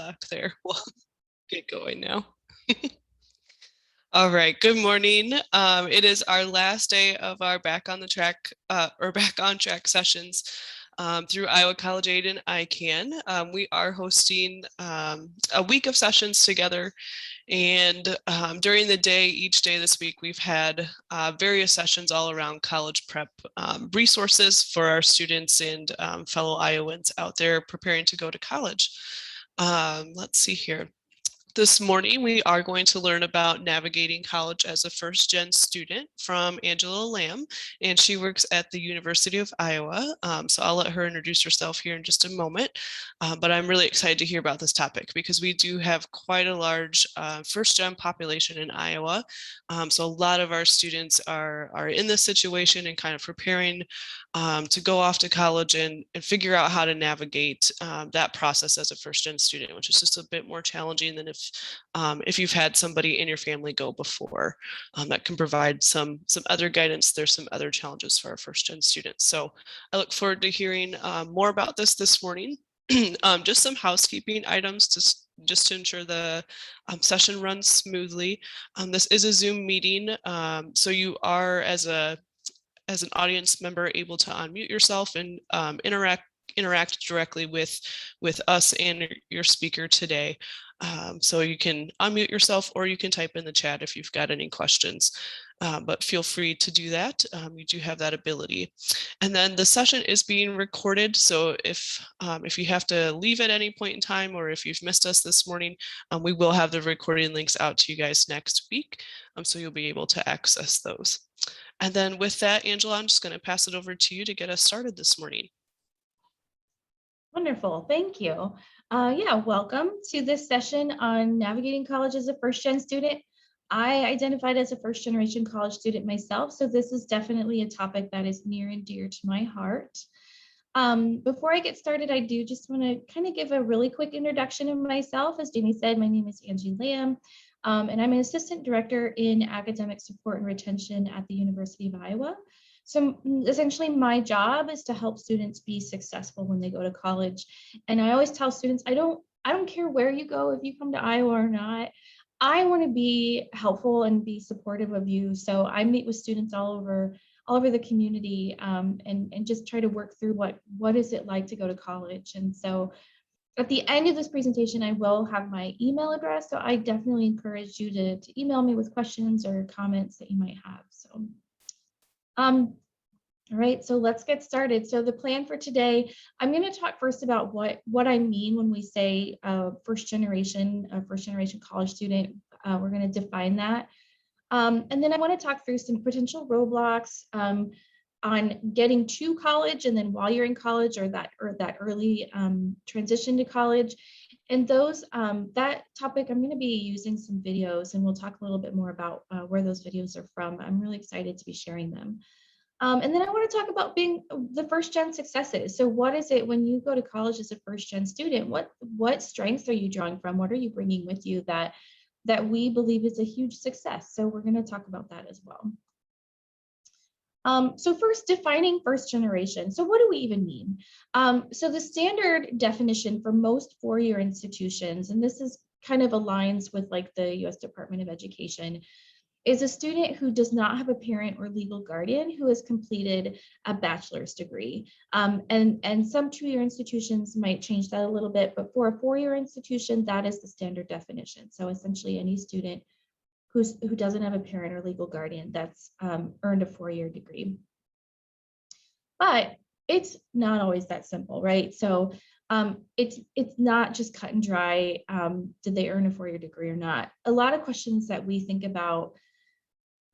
talk there. We'll get going now. All right, good morning. It is our last day of our Back on Track sessions through Iowa College Aid and ICANN. We are hosting a week of sessions together, and during the day, each day this week, we've had various sessions all around college prep resources for our students and fellow Iowans out there preparing to go to college. Let's see here. This morning, we are going to learn about navigating college as a first-gen student from Angela Lamb, and she works at the University of Iowa. So I'll let her introduce herself here in just a moment, but I'm really excited to hear about this topic because we do have quite a large first-gen population in Iowa. So a lot of our students are in this situation and kind of preparing to go off to college and figure out how to navigate that process as a first-gen student, which is just a bit more challenging than if you've had somebody in your family go before. That can provide some other guidance. There's some other challenges for our first-gen students. So I look forward to hearing more about this morning. Just some housekeeping items just to ensure the session runs smoothly. This is a Zoom meeting, so you are, as an audience member, able to unmute yourself and interact directly with us and your speaker today. So you can unmute yourself or you can type in the chat if you've got any questions, but feel free to do that. You do have that ability. And then the session is being recorded. So if you have to leave at any point in time, or if you've missed us this morning, we will have the recording links out to you guys next week. So you'll be able to access those. And then with that, Angela, I'm just going to pass it over to you to get us started this morning. Wonderful, thank you. Yeah, welcome to this session on navigating college as a first-gen student. I identified as a first-generation college student myself, so this is definitely a topic that is near and dear to my heart. Before I get started, I do just want to kind of give a really quick introduction of myself. As Jamie said, my name is Angie Lamb, and I'm an assistant director in academic support and retention at the University of Iowa. So essentially my job is to help students be successful when they go to college. And I always tell students, I don't care where you go, if you come to Iowa or not, I want to be helpful and be supportive of you. So I meet with students all over the community and just try to work through what is it like to go to college. And so at the end of this presentation, I will have my email address. So I definitely encourage you to email me with questions or comments that you might have. So all right, so let's get started. So the plan for today, I'm going to talk first about what I mean when we say first generation college student. We're going to define that. And then I want to talk through some potential roadblocks on getting to college, and then while you're in college, or that early transition to college. And that topic, I'm going to be using some videos, and we'll talk a little bit more about where those videos are from. I'm really excited to be sharing them. And then I want to talk about being the first-gen successes. So what is it when you go to college as a first-gen student? What strengths are you drawing from? What are you bringing with you that we believe is a huge success? So we're going to talk about that as well. So first, defining first generation. So what do we even mean? So the standard definition for most four-year institutions, and this is kind of aligns with like the U.S. Department of Education, is a student who does not have a parent or legal guardian who has completed a bachelor's degree. And some two-year institutions might change that a little bit, but for a four-year institution, that is the standard definition. So essentially any student who doesn't have a parent or legal guardian that's earned a four-year degree. But it's not always that simple, right? So it's not just cut and dry, did they earn a four-year degree or not? A lot of questions that we think about,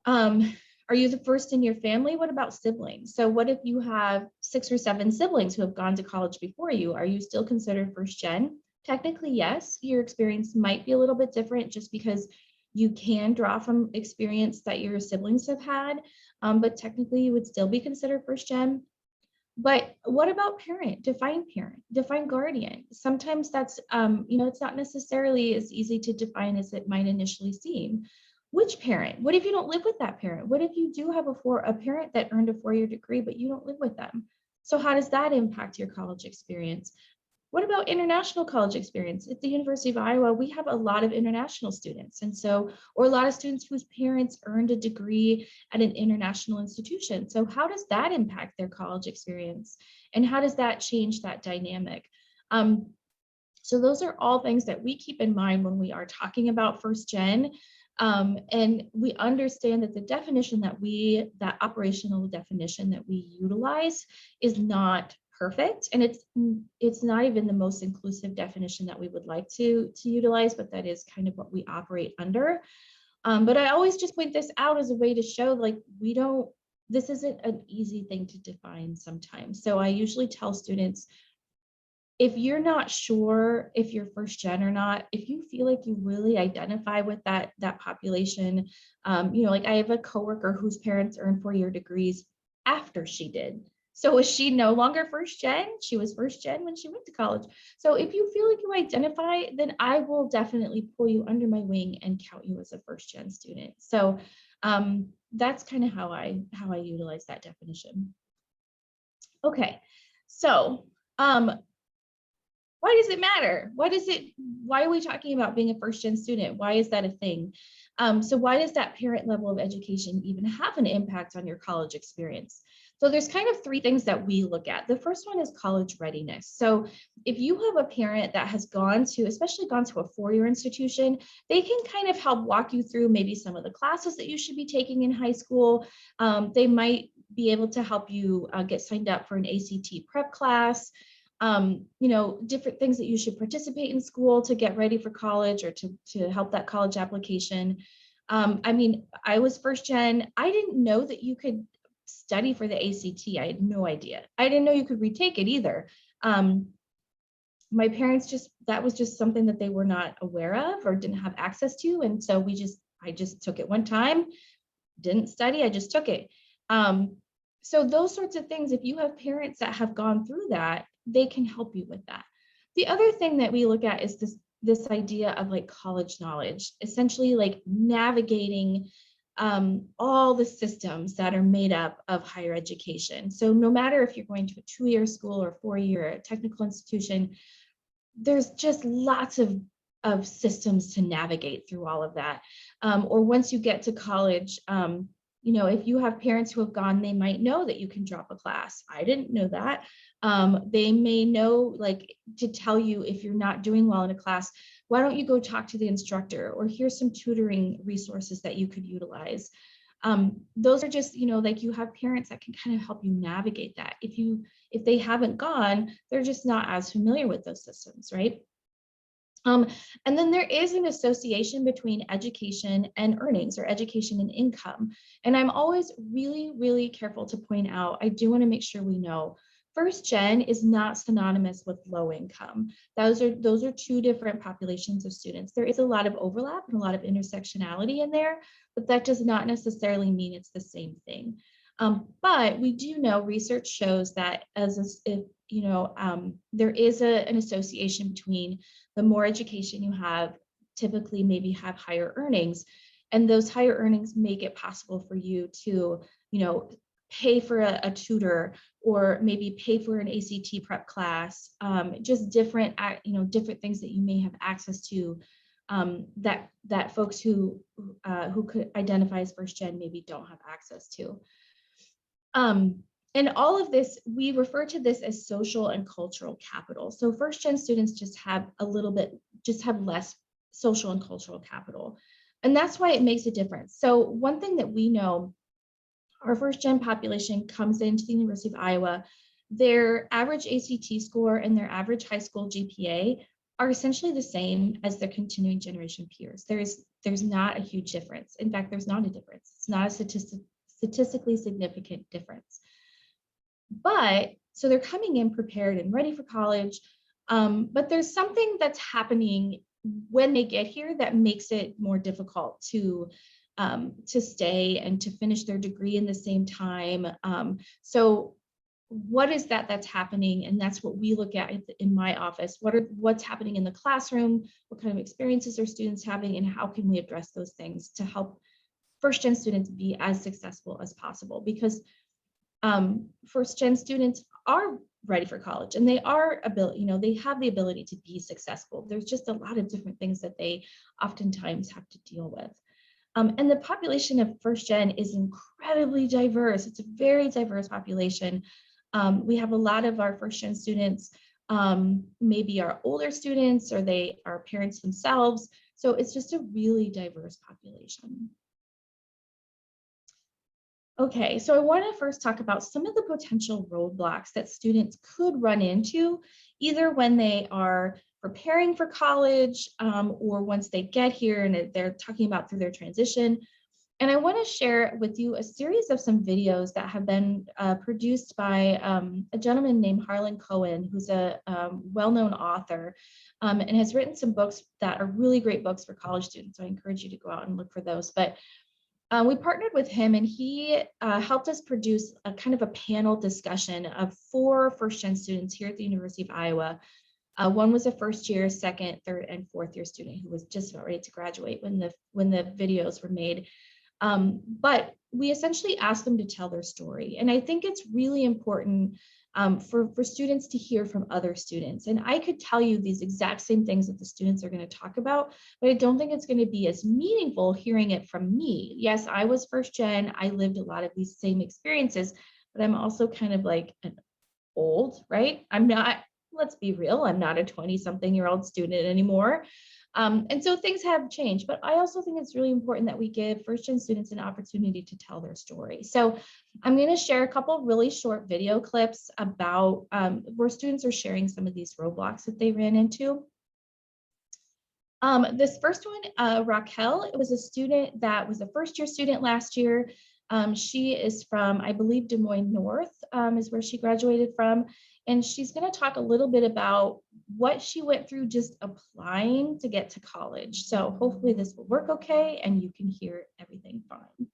are you the first in your family? What about siblings? So what if you have 6 or 7 siblings who have gone to college before you? Are you still considered first gen? Technically, yes. Your experience might be a little bit different just because you can draw from experience that your siblings have had, but technically you would still be considered first gen. But what about parent, define guardian? Sometimes that's, it's not necessarily as easy to define as it might initially seem. Which parent? What if you don't live with that parent? What if you do have a parent that earned a four-year degree, but you don't live with them? So how does that impact your college experience? What about international college experience? At the University of Iowa, we have a lot of international students. And so, or a lot of students whose parents earned a degree at an international institution. So how does that impact their college experience? And how does that change that dynamic? So those are all things that we keep in mind when we are talking about first gen. And we understand that the definition that operational definition that we utilize is not perfect. And it's not even the most inclusive definition that we would like to utilize, but that is kind of what we operate under. But I always just point this out as a way to show like this isn't an easy thing to define sometimes. So I usually tell students, if you're not sure if you're first gen or not, if you feel like you really identify with that population, like I have a coworker whose parents earned 4-year degrees after she did. So is she no longer first gen? She was first gen when she went to college. So if you feel like you identify, then I will definitely pull you under my wing and count you as a first gen student. So that's kind of how I utilize that definition. Okay, so why does it matter? Why are we talking about being a first gen student? Why is that a thing? So why does that parent level of education even have an impact on your college experience? So there's kind of 3 things that we look at. The first one is college readiness. So if you have a parent that has especially gone to a 4-year institution, they can kind of help walk you through maybe some of the classes that you should be taking in high school. They might be able to help you get signed up for an ACT prep class. Different things that you should participate in school to get ready for college or to help that college application. I was first gen. I didn't know that you could study for the ACT. I had no idea. I didn't know you could retake it either. My parents that was just something that they were not aware of or didn't have access to. And so I just took it one time, didn't study, I just took it. So those sorts of things, if you have parents that have gone through that, they can help you with that. The other thing that we look at is this idea of like college knowledge, essentially like navigating all the systems that are made up of higher education. So no matter if you're going to a 2-year school or 4-year technical institution, there's just lots of systems to navigate through all of that. Or once you get to college, if you have parents who have gone, they might know that you can drop a class. I didn't know that. They may know, like, to tell you if you're not doing well in a class, why don't you go talk to the instructor, or here's some tutoring resources that you could utilize. Those are just, like, you have parents that can kind of help you navigate that. If they haven't gone, they're just not as familiar with those systems, right? And then there is an association between education and earnings, or education and income. And I'm always really, really careful to point out, I do want to make sure we know, first gen is not synonymous with low income. Those are 2 different populations of students. There is a lot of overlap and a lot of intersectionality in there, but that does not necessarily mean it's the same thing. But we do know, research shows that there is an association between the more education you have, typically maybe have higher earnings, and those higher earnings make it possible for you to, pay for a tutor, or maybe pay for an ACT prep class, just different things that you may have access to, that folks who could identify as first gen maybe don't have access to. And all of this, we refer to this as social and cultural capital. So first gen students just have less social and cultural capital. And that's why it makes a difference. So one thing that we know, our first gen population comes into the University of Iowa, their average ACT score and their average high school GPA are essentially the same as their continuing generation peers. There's not a huge difference. In fact, there's not a difference. It's not a statistically significant difference. But so they're coming in prepared and ready for college, but there's something that's happening when they get here that makes it more difficult to stay and to finish their degree in the same time. So what is that's happening? And that's what we look at in my office. What's happening in the classroom? What kind of experiences are students having, and how can we address those things to help first gen students be as successful as possible? Because first gen students are ready for college, and they are they have the ability to be successful. There's just a lot of different things that they oftentimes have to deal with. And the population of first gen is incredibly diverse. It's a very diverse population. We have a lot of our first gen students, maybe our older students, or they are parents themselves. So it's just a really diverse population. Okay, so I want to first talk about some of the potential roadblocks that students could run into, either when they are preparing for college or once they get here and they're talking about through their transition. And I want to share with you a series of some videos that have been produced by a gentleman named Harlan Cohen, who's a well-known author and has written some books that are really great books for college students. So I encourage you to go out and look for those. But we partnered with him, and he helped us produce a kind of a panel discussion of 4 first-gen students here at the University of Iowa. One was a first year, second, third, and fourth year student who was just about ready to graduate when the videos were made. But we essentially asked them to tell their story. And I think it's really important for students to hear from other students. And I could tell you these exact same things that the students are going to talk about, but I don't think it's going to be as meaningful hearing it from me. Yes, I was first gen. I lived a lot of these same experiences, but I'm also kind of like an old, right? I'm not, let's be real, I'm not a 20-something-year-old student anymore. And so things have changed, but I also think it's really important that we give first-gen students an opportunity to tell their story. So I'm going to share a couple really short video clips about where students are sharing some of these roadblocks that they ran into. This first one, Raquel, it was a student that was a first-year student last year. She is from, I believe, Des Moines North is where she graduated from. And she's going to talk a little bit about what she went through just applying to get to college. So hopefully this will work okay and you can hear everything fine.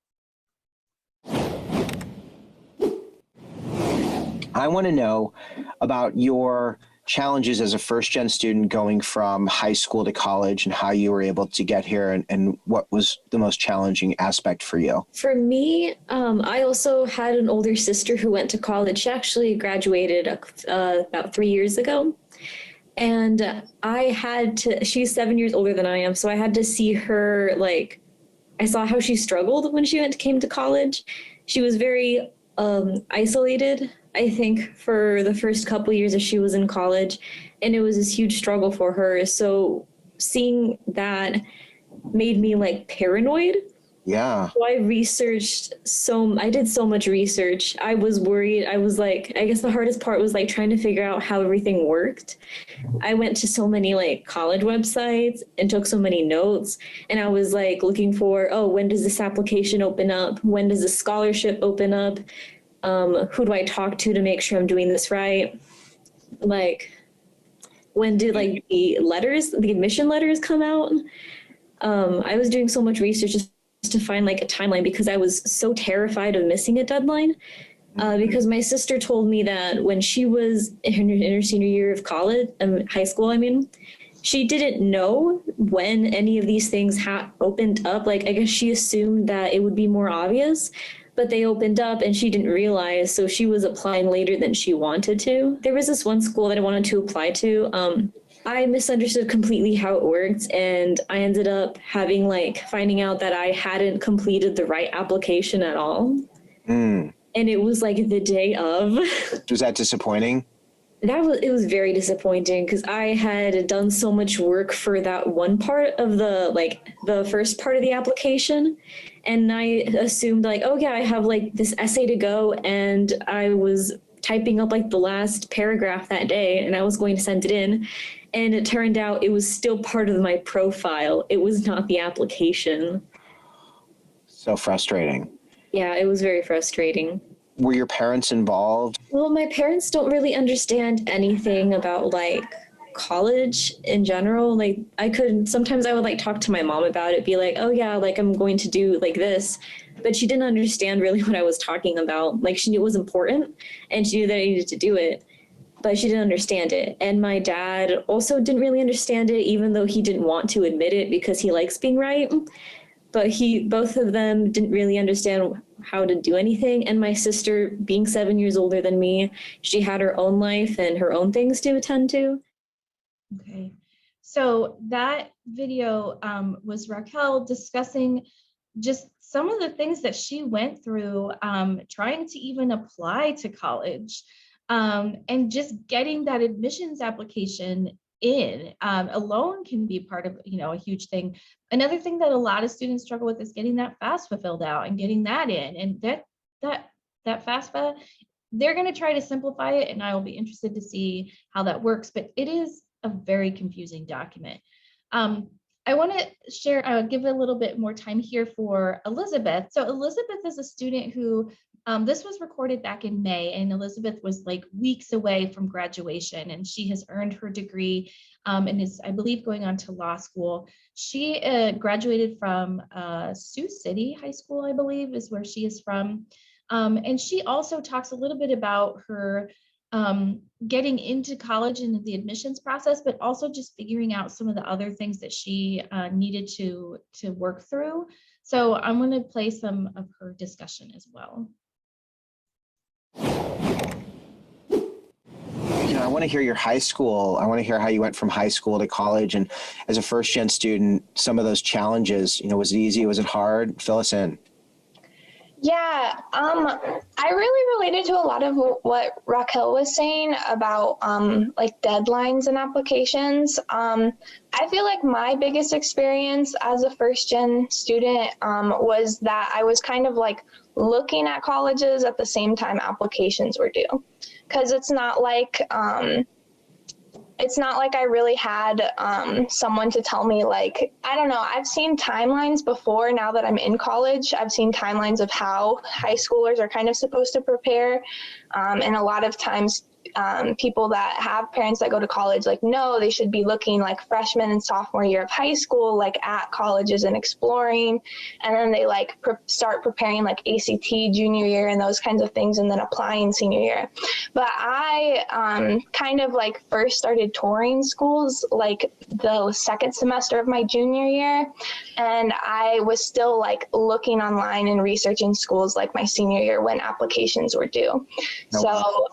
I want to know about your challenges as a first-gen student going from high school to college and how you were able to get here and what was the most challenging aspect for you. For me, I also had an older sister who went to college. She actually graduated about 3 years ago. And she's 7 years older than I am. So I had to see her, I saw how she struggled when she came to college. She was very isolated, I think, for the first couple years that she was in college, and it was this huge struggle for her. So seeing that made me paranoid. Yeah. So I did so much research. I was worried. I was I guess the hardest part was trying to figure out how everything worked. I went to so many college websites and took so many notes, and I was looking for, when does this application open up? When does this scholarship open up? Who do I talk to make sure I'm doing this right? When did the admission letters come out? I was doing so much research just to find a timeline because I was so terrified of missing a deadline. Because my sister told me that when she was in her senior year of college, high school, she didn't know when any of these things opened up. I guess she assumed that it would be more obvious, but they opened up and she didn't realize. So she was applying later than she wanted to. There was this one school that I wanted to apply to. I misunderstood completely how it worked, and I ended up finding out that I hadn't completed the right application at all. And it was the day of. Was that disappointing? It was very disappointing because I had done so much work for that one part of the first part of the application. And I assumed oh yeah, I have this essay to go, and I was typing up the last paragraph that day and I was going to send it in. And it turned out it was still part of my profile. It was not the application. So frustrating. Yeah, it was very frustrating. Were your parents involved? Well, my parents don't really understand anything about college in general. Sometimes I would talk to my mom about it, be oh yeah, I'm going to do this. But she didn't understand really what I was talking about. She knew it was important and she knew that I needed to do it, but she didn't understand it. And my dad also didn't really understand it, even though he didn't want to admit it because he likes being right. But both of them didn't really understand how to do anything. And my sister, being 7 years older than me, she had her own life and her own things to attend to. Okay, so that video was Raquel discussing just some of the things that she went through trying to even apply to college, and just getting that admissions application in alone can be part of, you know, a huge thing. Another thing that a lot of students struggle with is getting that FAFSA filled out and getting that in, and that FAFSA, they're going to try to simplify it, and I will be interested to see how that works, but it is a very confusing document. I want to share, give a little bit more time here for Elizabeth. So Elizabeth is a student who, this was recorded back in May, and Elizabeth was like weeks away from graduation, and she has earned her degree and is, I believe, going on to law school. She graduated from Sioux City High School, I believe, is where she is from. And she also talks a little bit about her getting into college and the admissions process, but also just figuring out some of the other things that she needed to work through. So I'm going to play some of her discussion as well. You know, I want to hear your high school. I want to hear how you went from high school to college, and as a first gen student, some of those challenges. You know, was it easy? Was it hard? Fill us in. Yeah, I really related to a lot of what Raquel was saying about like deadlines and applications. I feel like my biggest experience as a first gen student was that I was kind of like looking at colleges at the same time applications were due, because it's not like I really had someone to tell me, like, I don't know, I've seen timelines before. Now that I'm in college, I've seen timelines of how high schoolers are kind of supposed to prepare. And a lot of times people that have parents that go to college, like, no, they should be looking like freshman and sophomore year of high school, like at colleges and exploring. And then they like start preparing like ACT junior year and those kinds of things, and then applying senior year. But I kind of like first started touring schools like the second semester of my junior year. And I was still like looking online and researching schools like my senior year when applications were due. So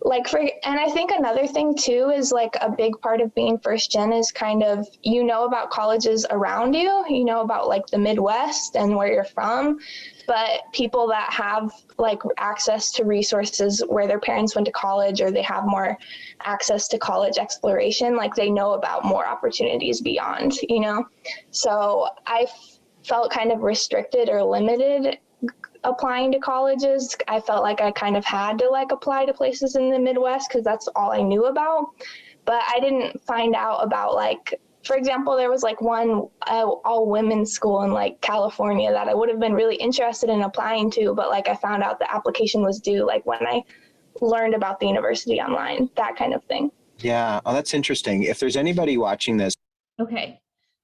like and I think another thing too is like a big part of being first gen is kind of, you know, about colleges around you, you know, about like the Midwest and where you're from, but people that have like access to resources where their parents went to college, or they have more access to college exploration, like they know about more opportunities beyond, you know? So I felt kind of restricted or limited applying to colleges. I felt like I kind of had to like apply to places in the Midwest because that's all I knew about. But I didn't find out about, like, for example, there was like one all women's school in like California that I would have been really interested in applying to, but like I found out the application was due like when I learned about the university online, that kind of thing. Yeah. Oh, that's interesting. If there's anybody watching this. Okay.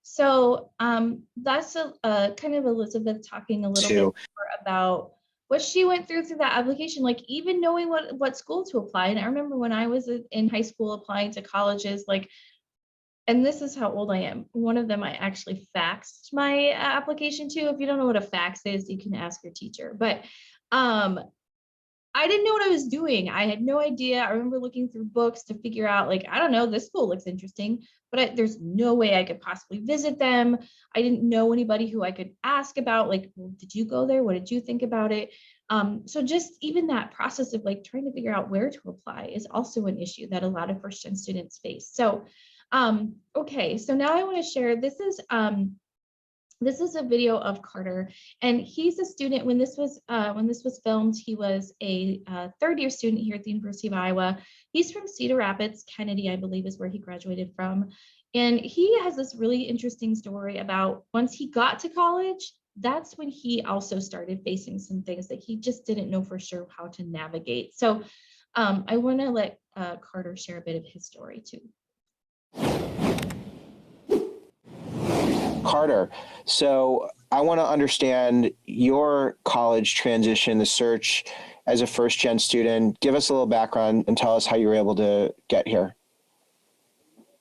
So that's a kind of Elizabeth talking a little bit more about what she went through that application, like even knowing what school to apply. And I remember when I was in high school applying to colleges, like, and this is how old I am. One of them I actually faxed my application to. If you don't know what a fax is, you can ask your teacher. But I didn't know what I was doing. I had no idea. I remember looking through books to figure out, like, I don't know, this school looks interesting, but there's no way I could possibly visit them. I didn't know anybody who I could ask about, like, well, did you go there? What did you think about it? So just even that process of like trying to figure out where to apply is also an issue that a lot of first gen students face. So, okay, so now I want to share, this is a video of Carter, and he's a student. When this was filmed, he was a third year student here at the University of Iowa. He's from Cedar Rapids. Kennedy, I believe, is where he graduated from. And he has this really interesting story about once he got to college, that's when he also started facing some things that he just didn't know for sure how to navigate. So I want to let Carter share a bit of his story too. Carter, so I want to understand your college transition, the search as a first gen student. Give us a little background and tell us how you were able to get here.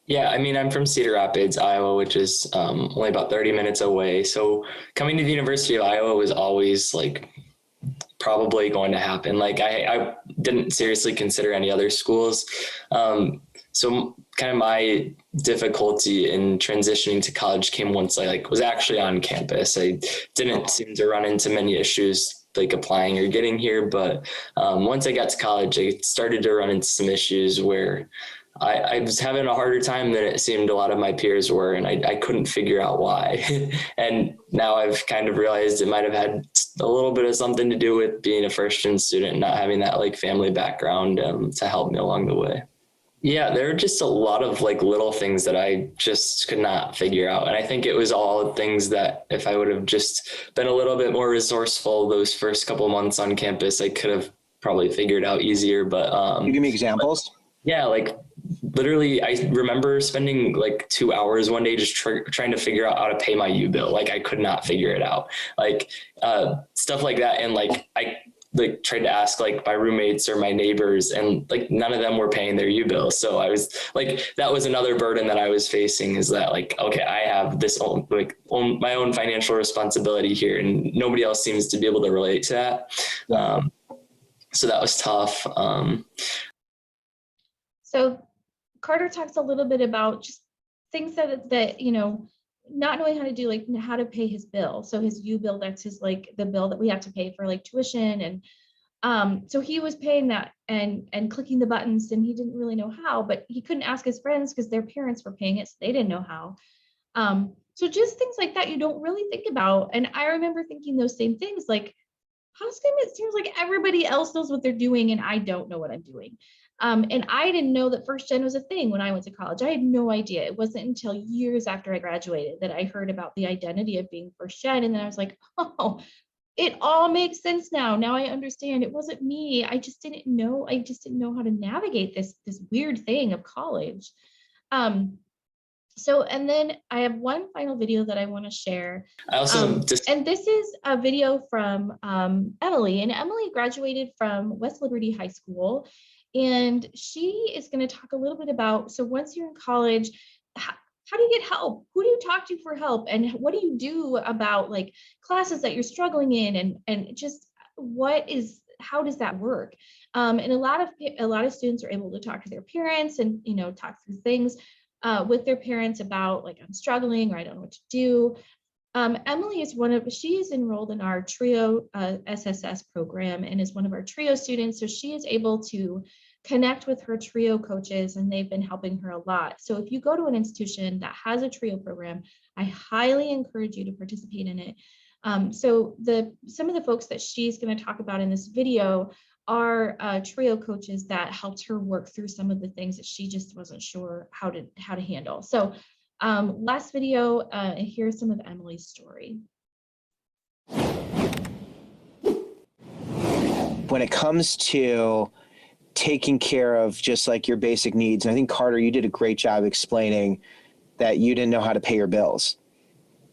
Yeah, I mean, I'm from Cedar Rapids, Iowa, which is only about 30 minutes away. So coming to the University of Iowa was always like probably going to happen. Like I didn't seriously consider any other schools. So kind of my difficulty in transitioning to college came once I was actually on campus. I didn't seem to run into many issues like applying or getting here, but once I got to college, I started to run into some issues where I was having a harder time than it seemed a lot of my peers were, and I couldn't figure out why. And now I've kind of realized it might have had a little bit of something to do with being a first-gen student and not having that family background to help me along the way. Yeah, there are just a lot of little things that I just could not figure out. And I think it was all things that if I would have just been a little bit more resourceful those first couple months on campus, I could have probably figured out easier. But Can you give me examples? Yeah, literally, I remember spending 2 hours one day just trying to figure out how to pay my U-bill. I could not figure it out. Stuff like that. And I tried to ask my roommates or my neighbors, and none of them were paying their U-bill. So I was that was another burden that I was facing, is that okay, I have this my own financial responsibility here, and nobody else seems to be able to relate to that. So that was tough. So Carter talks a little bit about just things that not knowing how to do, how to pay his bill. So his U-bill, that's his the bill that we have to pay for tuition. And so he was paying that and clicking the buttons, and he didn't really know how, but he couldn't ask his friends because their parents were paying it, so they didn't know how. So just things like that you don't really think about. And I remember thinking those same things, how come it seems like everybody else knows what they're doing and I don't know what I'm doing? And I didn't know that first gen was a thing when I went to college. I had no idea. It wasn't until years after I graduated that I heard about the identity of being first gen. And then I was like, oh, it all makes sense now. Now I understand. It wasn't me. I just didn't know. I just didn't know how to navigate this weird thing of college. So, and then I have one final video that I want to share. I also and this is a video from Emily, and Emily graduated from West Liberty High School. And she is going to talk a little bit about, so once you're in college, how do you get help? Who do you talk to for help? And what do you do about classes that you're struggling in? And just how does that work? And a lot of students are able to talk to their parents and, talk through things with their parents about I'm struggling, or I don't know what to do. Emily is she is enrolled in our TRIO SSS program and is one of our TRIO students. So she is able to connect with her TRIO coaches, and they've been helping her a lot. So if you go to an institution that has a TRIO program, I highly encourage you to participate in it. So some of the folks that she's going to talk about in this video are TRIO coaches that helped her work through some of the things that she just wasn't sure how to handle. So last video, here's some of Emily's story. When it comes to taking care of just your basic needs, and I think Carter, you did a great job explaining that you didn't know how to pay your bills.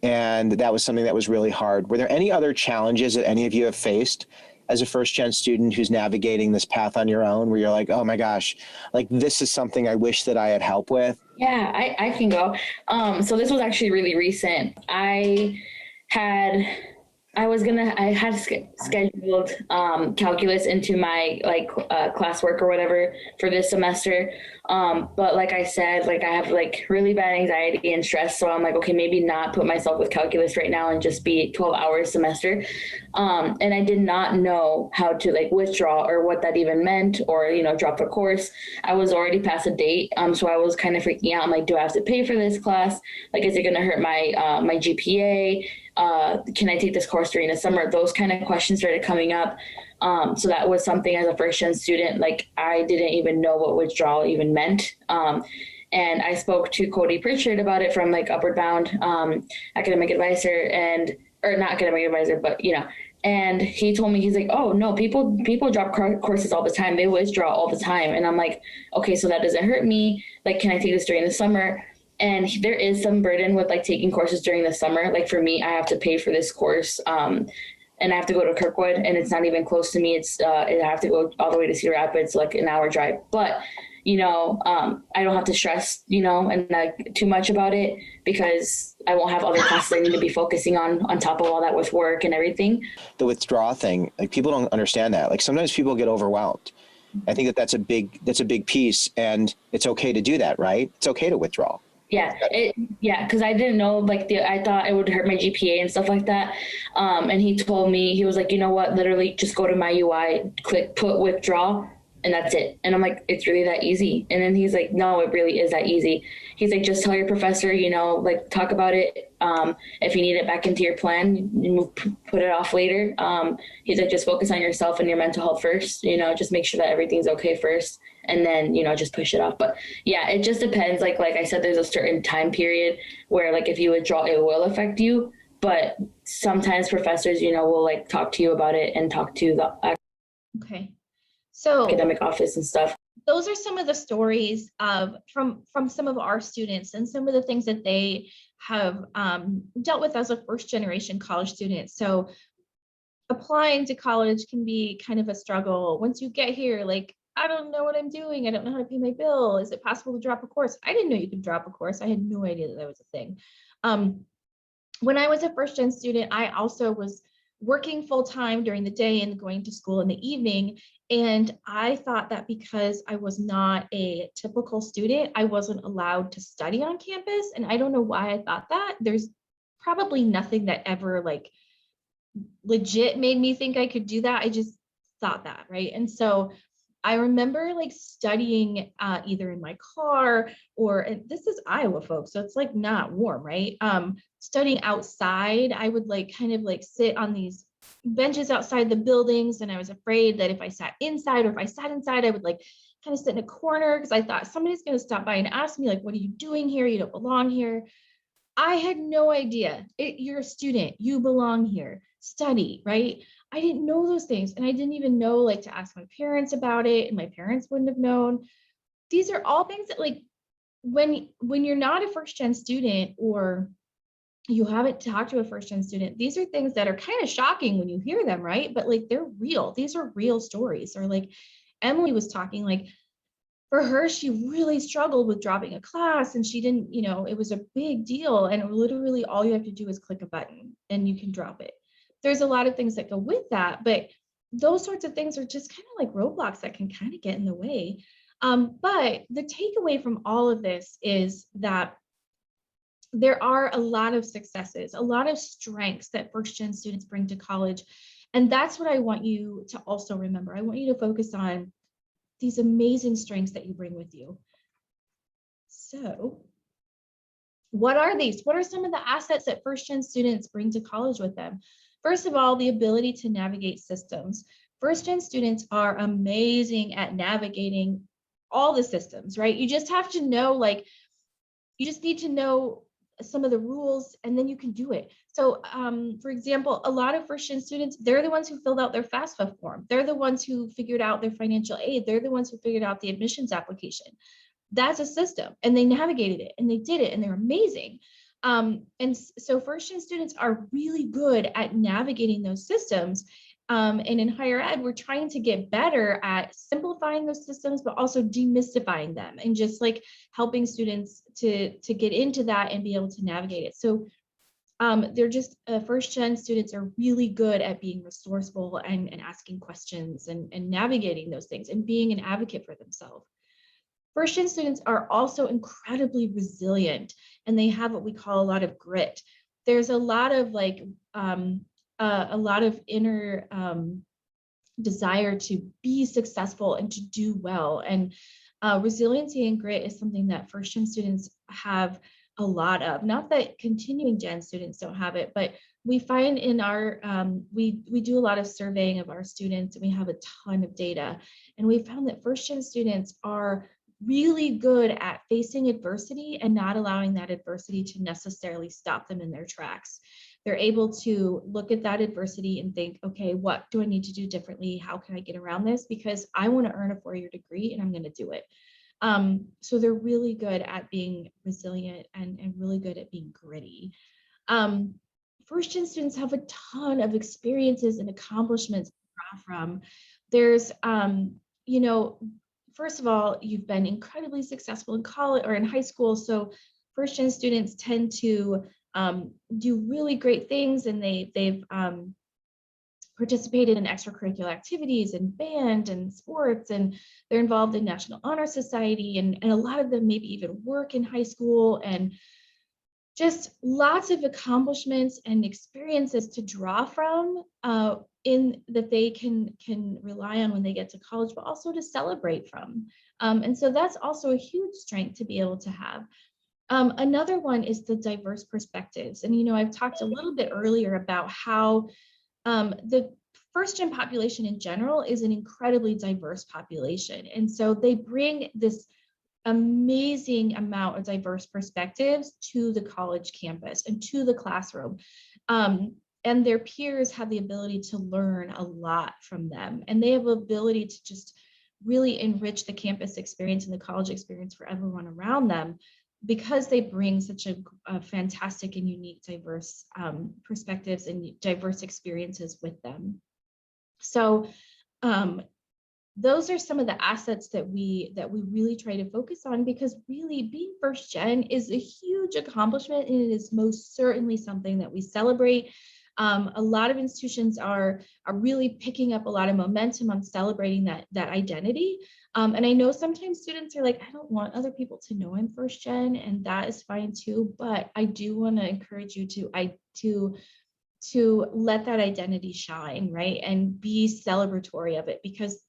And that was something that was really hard. Were there any other challenges that any of you have faced as a first-gen student who's navigating this path on your own, where you're like, oh my gosh, this is something I wish that I had help with? Yeah, I can go. So this was actually really recent. I had scheduled calculus into my classwork or whatever for this semester. But like I said, I have really bad anxiety and stress. So I'm like, okay, maybe not put myself with calculus right now and just be 12 hours semester. And I did not know how to withdraw or what that even meant, or, drop a course. I was already past a date. So I was kind of freaking out. I'm like, do I have to pay for this class? Is it going to hurt my GPA? Can I take this course during the summer? Those kind of questions started coming up. So that was something as a first gen student, I didn't even know what withdrawal even meant. And I spoke to Cody Pritchard about it from Upward Bound, academic advisor, or not academic advisor, but and he told me, he's like, oh no, people drop courses all the time. They withdraw all the time. And I'm like, okay, so that doesn't hurt me. Can I take this during the summer? And there is some burden with taking courses during the summer. For me, I have to pay for this course, and I have to go to Kirkwood, and it's not even close to me. I have to go all the way to Cedar Rapids, an hour drive. But I don't have to stress, and like too much about it, because I won't have other classes I need to be focusing on top of all that with work and everything. The withdrawal thing, like people don't understand that. Like sometimes people get overwhelmed. I think that's a big piece, and it's okay to do that, right? It's okay to withdraw. Yeah, because I didn't know, like, I thought it would hurt my GPA and stuff like that. And he told me, he was like, you know what, literally just go to my UI, click put withdraw, and that's it. And I'm like, it's really that easy? And then he's like, no, it really is that easy. He's like, just tell your professor, like talk about it. If you need it back into your plan, put it off later. He's like, just focus on yourself and your mental health first, just make sure that everything's okay first. And then, just push it off. But yeah, it just depends. Like I said, there's a certain time period where like if you withdraw, it will affect you. But sometimes professors, will like talk to you about it and talk to the Okay. So academic office and stuff. Those are some of the stories from some of our students and some of the things that they have dealt with as a first generation college student. So applying to college can be kind of a struggle. Once you get here, like, I don't know what I'm doing. I don't know how to pay my bill. Is it possible to drop a course? I didn't know you could drop a course. I had no idea that was a thing. When I was a first gen student, I also was working full time during the day and going to school in the evening. And I thought that because I was not a typical student, I wasn't allowed to study on campus. And I don't know why I thought that. There's probably nothing that ever like legit made me think I could do that. I just thought that, right? And so I remember like studying either in my car or, and this is Iowa, folks, so it's like not warm, right? Studying outside, I would like kind of like sit on these benches outside the buildings, and I was afraid that if I sat inside or if I sat inside, I would like kind of sit in a corner because I thought somebody's going to stop by and ask me like, what are you doing here? You don't belong here. I had no idea. You're a student, you belong here, study, right? I didn't know those things. And I didn't even know like to ask my parents about it, and my parents wouldn't have known. These are all things that like, when you're not a first gen student or you haven't talked to a first gen student, these are things that are kind of shocking when you hear them, right? But like, they're real. These are real stories. Or like Emily was talking, like for her, she really struggled with dropping a class, and she didn't, it was a big deal. And literally all you have to do is click a button and you can drop it. There's a lot of things that go with that, but those sorts of things are just kind of like roadblocks that can kind of get in the way. But the takeaway from all of this is that there are a lot of successes, a lot of strengths that first gen students bring to college. And that's what I want you to also remember. I want you to focus on these amazing strengths that you bring with you. So what are these? What are some of the assets that first gen students bring to college with them? First of all, the ability to navigate systems. First gen students are amazing at navigating all the systems, right? You just have to know, like, you just need to know some of the rules and then you can do it. So for example, a lot of first gen students, they're the ones who filled out their FAFSA form. They're the ones who figured out their financial aid. They're the ones who figured out the admissions application. That's a system, and they navigated it and they did it and they're amazing. And so first gen students are really good at navigating those systems. And in higher ed, we're trying to get better at simplifying those systems, but also demystifying them and just like helping students to get into that and be able to navigate it. So they're just first gen students are really good at being resourceful and asking questions and navigating those things and being an advocate for themselves. First gen students are also incredibly resilient, and they have what we call a lot of grit. There's a lot of like a lot of inner desire to be successful and to do well. And resiliency and grit is something that first gen students have a lot of. Not that continuing gen students don't have it, but we find in our, we do a lot of surveying of our students, and we have a ton of data. And we found that first gen students are really good at facing adversity and not allowing that adversity to necessarily stop them in their tracks. They're able to look at that adversity and think, okay, what do I need to do differently? How can I get around this? Because I want to earn a 4-year degree and I'm going to do it. So they're really good at being resilient and really good at being gritty. First gen students have a ton of experiences and accomplishments to draw from. There's, first of all, you've been incredibly successful in college or in high school. So first gen students tend to do really great things, and they've participated in extracurricular activities and band and sports, and they're involved in National Honor Society, and a lot of them maybe even work in high school, and just lots of accomplishments and experiences to draw from in that they can rely on when they get to college, but also to celebrate from. And so that's also a huge strength to be able to have. Another one is the diverse perspectives. And, I've talked a little bit earlier about how the first gen population in general is an incredibly diverse population. And so they bring this amazing amount of diverse perspectives to the college campus and to the classroom. And their peers have the ability to learn a lot from them. And they have the ability to just really enrich the campus experience and the college experience for everyone around them, because they bring such a fantastic and unique diverse perspectives and diverse experiences with them. So those are some of the assets that we really try to focus on, because really being first gen is a huge accomplishment, and it is most certainly something that we celebrate. A lot of institutions are really picking up a lot of momentum on celebrating that identity. And I know sometimes students are like, I don't want other people to know I'm first gen, and that is fine too. But I do want to encourage you to let that identity shine, right? And be celebratory of it, because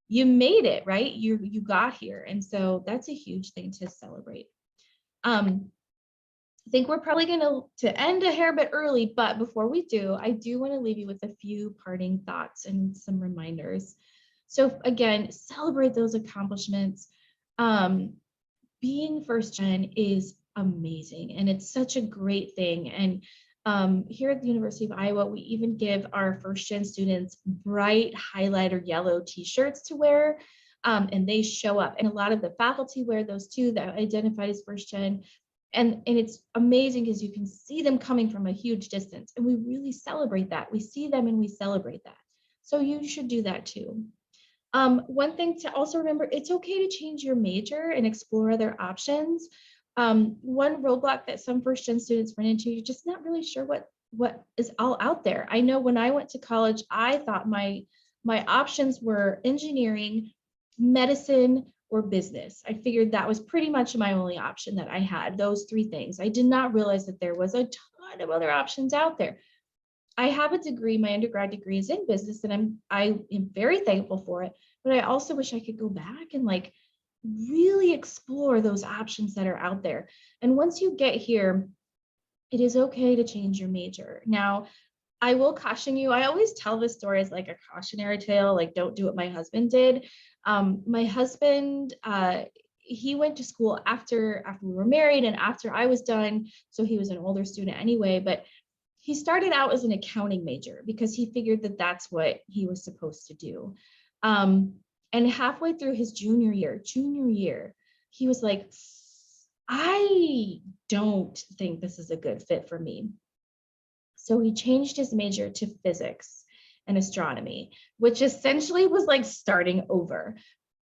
you made it, right? You got here. And so that's a huge thing to celebrate. I think we're probably going to end a hair bit early, but before we do, I do want to leave you with a few parting thoughts and some reminders. So again, celebrate those accomplishments. Being first gen is amazing, and it's such a great thing. And here at the University of Iowa, we even give our first gen students bright highlighter yellow t-shirts to wear, and they show up. And a lot of the faculty wear those too, that identified as first gen. And it's amazing because you can see them coming from a huge distance, and we really celebrate that. We see them and we celebrate that. So you should do that too. One thing to also remember, it's okay to change your major and explore other options. One roadblock that some first gen students run into, you're just not really sure what is all out there. I know when I went to college, I thought my options were engineering, medicine, or business. I figured that was pretty much my only option that I had, those three things. I did not realize that there was a ton of other options out there. I have a degree, my undergrad degree is in business, and I am very thankful for it, but I also wish I could go back and like really explore those options that are out there. And once you get here, it is okay to change your major. Now, I will caution you, I always tell this story as like a cautionary tale, like don't do what my husband did. My husband, he went to school after we were married and after I was done. So he was an older student anyway, but he started out as an accounting major because he figured that that's what he was supposed to do. And halfway through his junior year, he was like, I don't think this is a good fit for me. So he changed his major to physics and astronomy, which essentially was like starting over.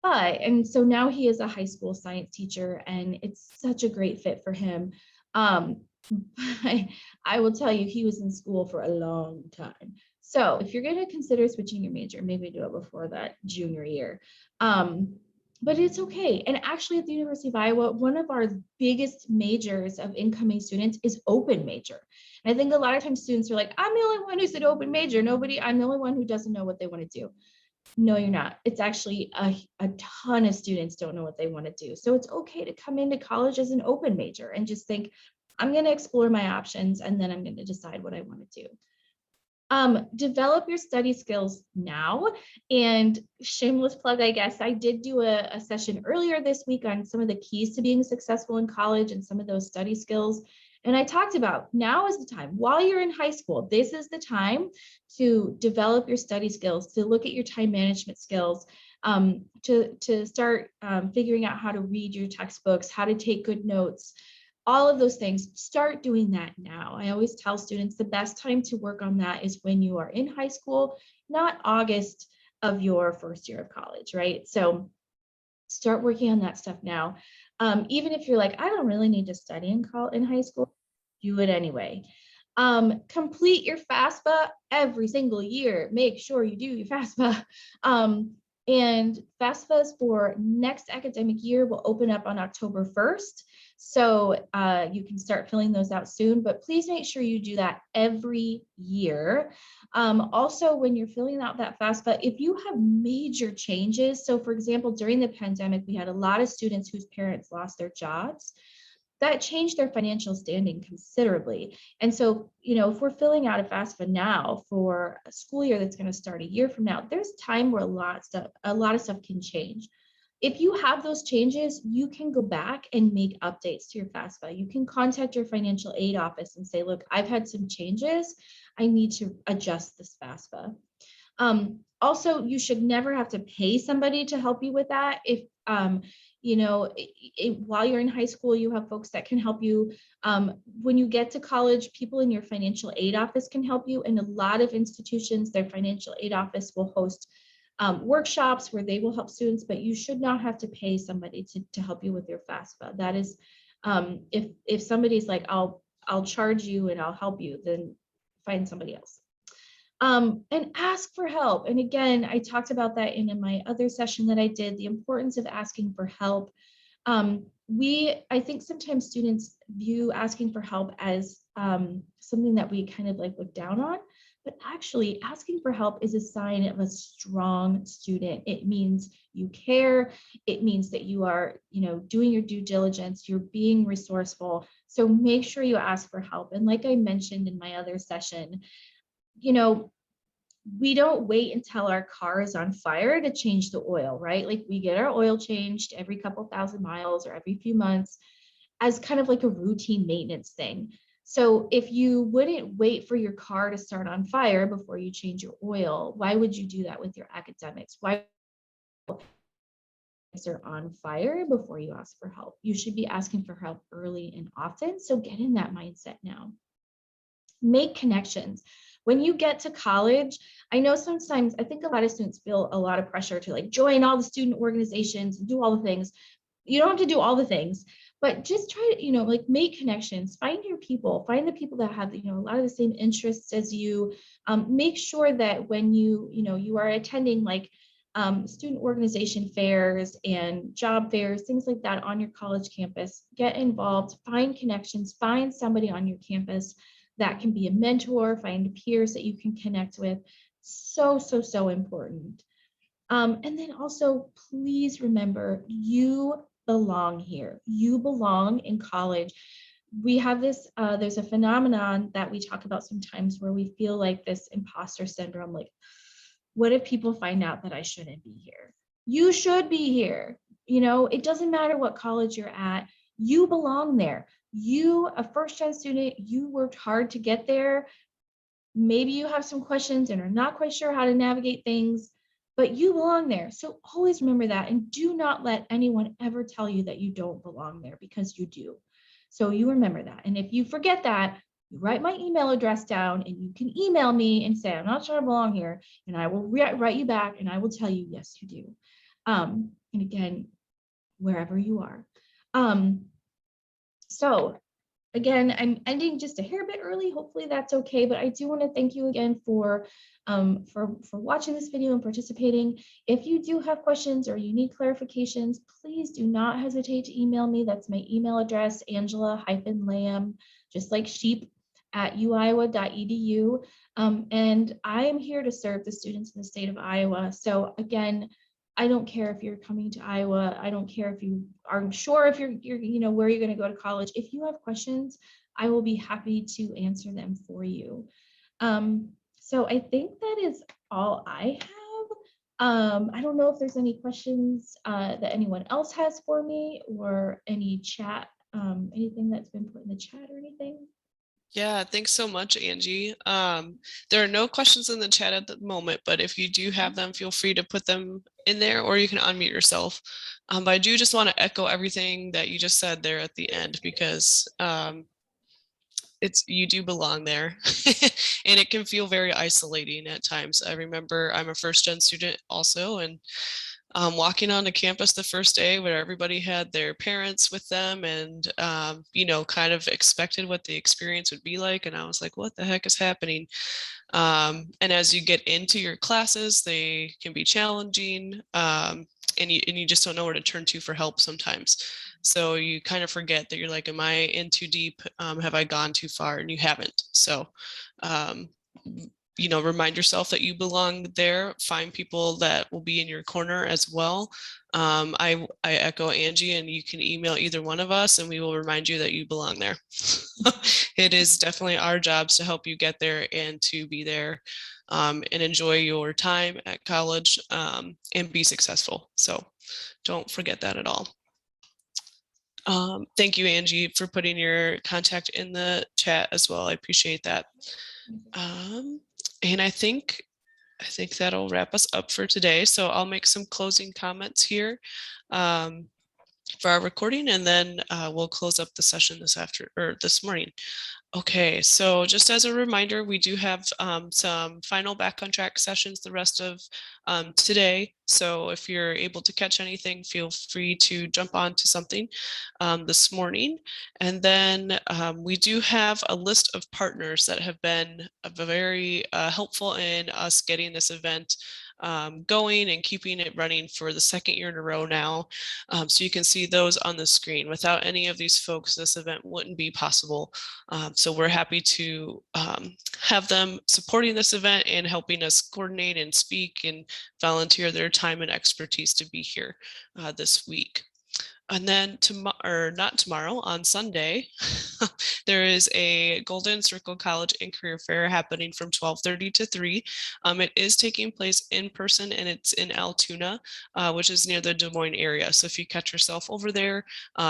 And so now he is a high school science teacher, and it's such a great fit for him. I will tell you, he was in school for a long time. So if you're going to consider switching your major, maybe do it before that junior year. But it's okay. And actually at the University of Iowa, one of our biggest majors of incoming students is open major. And I think a lot of times students are like, I'm the only one who said open major. I'm the only one who doesn't know what they want to do. No, you're not. It's actually a ton of students don't know what they want to do. So it's okay to come into college as an open major and just think, I'm going to explore my options, and then I'm going to decide what I want to do. Develop your study skills now. And shameless plug, I guess, I did do a session earlier this week on some of the keys to being successful in college and some of those study skills. And I talked about now is the time, while you're in high school, this is the time to develop your study skills, to look at your time management skills, to start figuring out how to read your textbooks, how to take good notes, all of those things. Start doing that now. I always tell students the best time to work on that is when you are in high school, not August of your first year of college, right? So Start working on that stuff now. Even if you're like, I don't really need to study in high school, do it anyway. Complete your FAFSA every single year. Make sure you do your FAFSA. And FAFSAs for next academic year will open up on October 1st. So you can start filling those out soon, but please make sure you do that every year. Also, when you're filling out that FAFSA, if you have major changes, so for example, during the pandemic, we had a lot of students whose parents lost their jobs. That changed their financial standing considerably. And so, if we're filling out a FAFSA now for a school year that's going to start a year from now, there's time where a lot of stuff can change. If you have those changes, you can go back and make updates to your FAFSA. You can contact your financial aid office and say, look, I've had some changes. I need to adjust this FAFSA. Also, you should never have to pay somebody to help you with that. If while you're in high school, you have folks that can help you. When you get to college, people in your financial aid office can help you. And a lot of institutions, their financial aid office will host workshops where they will help students, but you should not have to pay somebody to help you with your FAFSA. That is, if somebody's like, I'll charge you and I'll help you, then find somebody else. And ask for help. And again, I talked about that in my other session that I did, the importance of asking for help. I think sometimes students view asking for help as something that we kind of like look down on, but actually asking for help is a sign of a strong student. It means you care. It means that you are, doing your due diligence, you're being resourceful. So make sure you ask for help. And like I mentioned in my other session, we don't wait until our car is on fire to change the oil, right? Like we get our oil changed every couple thousand miles or every few months as kind of like a routine maintenance thing. So if you wouldn't wait for your car to start on fire before you change your oil, why would you do that with your academics? Why are on fire before you ask for help? You should be asking for help early and often. So get in that mindset now. Make connections. When you get to college, I know sometimes, I think a lot of students feel a lot of pressure to like join all the student organizations and do all the things. You don't have to do all the things, but just try to, like make connections, find your people, find the people that have, a lot of the same interests as you. Make sure that when you are attending like student organization fairs and job fairs, things like that on your college campus, get involved, find connections, find somebody on your campus that can be a mentor, find peers that you can connect with. So, so, so important. And then also, please remember, you belong here. You belong in college. We have this, there's a phenomenon that we talk about sometimes where we feel like this imposter syndrome, like, what if people find out that I shouldn't be here? You should be here. It doesn't matter what college you're at. You belong there. You, a first-gen student, you worked hard to get there. Maybe you have some questions and are not quite sure how to navigate things, but you belong there. So always remember that, and do not let anyone ever tell you that you don't belong there, because you do. So you remember that. And if you forget that, you write my email address down and you can email me and say, I'm not sure I belong here. And I will write you back and I will tell you, yes, you do. And again, wherever you are. So again, I'm ending just a hair bit early. Hopefully that's okay, but I do want to thank you again for watching this video and participating. If you do have questions or you need clarifications, please do not hesitate to email me. That's my email address, Angela-Lamb, just like sheep, at uiowa.edu. And I am here to serve the students in the state of Iowa. So again, I don't care if you're coming to Iowa. I don't care if you aren't sure if you're where you're going to go to college. If you have questions, I will be happy to answer them for you. So I think that is all I have. I don't know if there's any questions that anyone else has for me, or any chat, anything that's been put in the chat or anything. Yeah, thanks so much, Angie. There are no questions in the chat at the moment, but if you do have them, feel free to put them in there, or you can unmute yourself. But I do just want to echo everything that you just said there at the end, because you do belong there. And it can feel very isolating at times. I remember I'm a first gen student also, and walking onto campus the first day where everybody had their parents with them and, kind of expected what the experience would be like. And I was like, what the heck is happening? And as you get into your classes, they can be challenging, and you just don't know where to turn to for help sometimes. So you kind of forget that you're like, am I in too deep? Have I gone too far? And you haven't. So, remind yourself that you belong there. Find people that will be in your corner as well. I echo Angie, and you can email either one of us and we will remind you that you belong there. It is definitely our jobs to help you get there and to be there, and enjoy your time at college, and be successful. So don't forget that at all. Thank you, Angie, for putting your contact in the chat as well. I appreciate that. And I think that'll wrap us up for today. So I'll make some closing comments here for our recording, and then we'll close up the session this morning. Okay, so just as a reminder, we do have some final back on track sessions the rest of today. So if you're able to catch anything, feel free to jump on to something this morning. And then we do have a list of partners that have been very helpful in us getting this event going and keeping it running for the second year in a row now. So you can see those on the screen. Without any of these folks, this event wouldn't be possible. So we're happy to have them supporting this event and helping us coordinate and speak and volunteer their time and expertise to be here this week. And then not tomorrow, on Sunday, there is a Golden Circle College and Career Fair happening from 12:30 to 3. It is taking place in person, and it's in Altoona, which is near the Des Moines area. So if you catch yourself over there,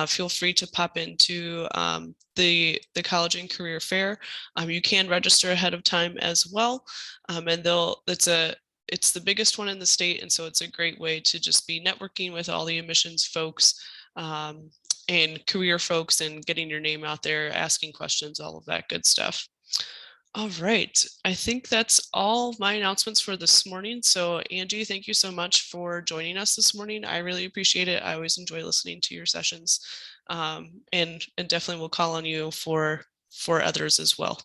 feel free to pop into the College and Career Fair. You can register ahead of time as well, and it's the biggest one in the state, and so it's a great way to just be networking with all the admissions folks and career folks and getting your name out there, asking questions, all of that good stuff. All right, I think that's all my announcements for this morning. So Angie, thank you so much for joining us this morning. I really appreciate it. I always enjoy listening to your sessions, and definitely will call on you for others as well.